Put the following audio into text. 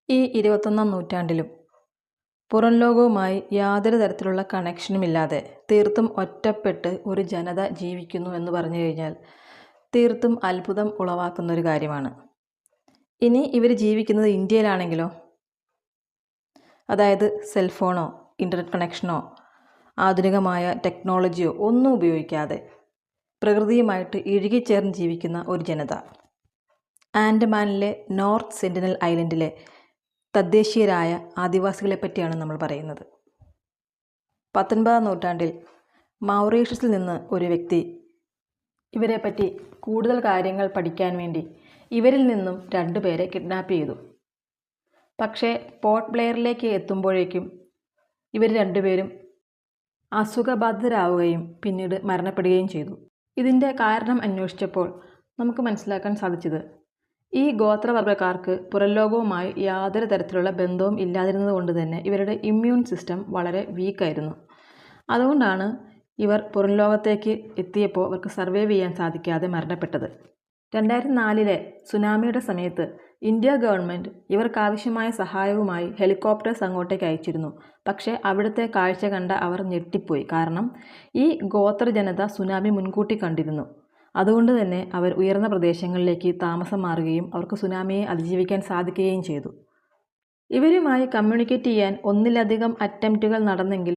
ഈ 21-ാം നൂറ്റാണ്ടിലും പുറം ലോകവുമായി യാതൊരു തരത്തിലുള്ള കണക്ഷനുമില്ലാതെ തീർത്തും ഒറ്റപ്പെട്ട് ഒരു ജനത ജീവിക്കുന്നു എന്ന് പറഞ്ഞു കഴിഞ്ഞാൽ തീർത്തും അത്ഭുതം ഉളവാക്കുന്നൊരു കാര്യമാണ്. ഇനി ഇവർ ജീവിക്കുന്നത് ഇന്ത്യയിലാണെങ്കിലോ, അതായത് സെൽഫോണോ ഇൻ്റർനെറ്റ് കണക്ഷനോ ആധുനികമായ ടെക്നോളജിയോ ഒന്നും ഉപയോഗിക്കാതെ പ്രകൃതിയുമായിട്ട് ഇഴുകിച്ചേർന്ന് ജീവിക്കുന്ന ഒരു ജനത. ആൻഡമാനിലെ നോർത്ത് സെൻറ്റിനൽ ഐലൻഡിലെ തദ്ദേശീയരായ ആദിവാസികളെ പറ്റിയാണ് നമ്മൾ പറയുന്നത്. 19-ാം നൂറ്റാണ്ടിൽ മൗറീഷ്യസിൽ നിന്ന് ഒരു വ്യക്തി ഇവരെപ്പറ്റി കൂടുതൽ കാര്യങ്ങൾ പഠിക്കാൻ വേണ്ടി ഇവരിൽ നിന്നും 2 പേരെ കിഡ്നാപ്പ് ചെയ്തു. പക്ഷേ പോർട്ട് ബ്ലെയറിലേക്ക് എത്തുമ്പോഴേക്കും ഇവർ 2 പേരും അസുഖബാധിതരാവുകയും പിന്നീട് മരണപ്പെടുകയും ചെയ്തു. ഇതിൻ്റെ കാരണം അന്വേഷിച്ചപ്പോൾ നമുക്ക് മനസ്സിലാക്കാൻ സാധിച്ചത് ഈ ഗോത്രവർഗ്ഗക്കാർക്ക് പുറംലോകവുമായി യാതൊരു തരത്തിലുള്ള ബന്ധവും ഇല്ലാതിരുന്നത് കൊണ്ട് തന്നെ ഇവരുടെ ഇമ്മ്യൂൺ സിസ്റ്റം വളരെ വീക്കായിരുന്നു. അതുകൊണ്ടാണ് ഇവർ പുറം ലോകത്തേക്ക് എത്തിയപ്പോൾ അവർക്ക് സർവൈവ് ചെയ്യാൻ സാധിക്കാതെ മരണപ്പെട്ടത്. 2004-ലെ സുനാമിയുടെ സമയത്ത് ഇന്ത്യ ഗവൺമെൻറ് ഇവർക്കാവശ്യമായ സഹായവുമായി ഹെലികോപ്റ്റേഴ്സ് അങ്ങോട്ടേക്ക് അയച്ചിരുന്നു. പക്ഷേ അവിടുത്തെ കാഴ്ച കണ്ട അവർ ഞെട്ടിപ്പോയി. കാരണം ഈ ഗോത്ര ജനത സുനാമി മുൻകൂട്ടി കണ്ടിരുന്നു. അതുകൊണ്ട് തന്നെ അവർ ഉയർന്ന പ്രദേശങ്ങളിലേക്ക് താമസം മാറുകയും അവർക്ക് സുനാമിയെ അതിജീവിക്കാൻ സാധിക്കുകയും ചെയ്തു. ഇവരുമായി കമ്മ്യൂണിക്കേറ്റ് ചെയ്യാൻ ഒന്നിലധികം അറ്റംപ്റ്റുകൾ നടന്നെങ്കിൽ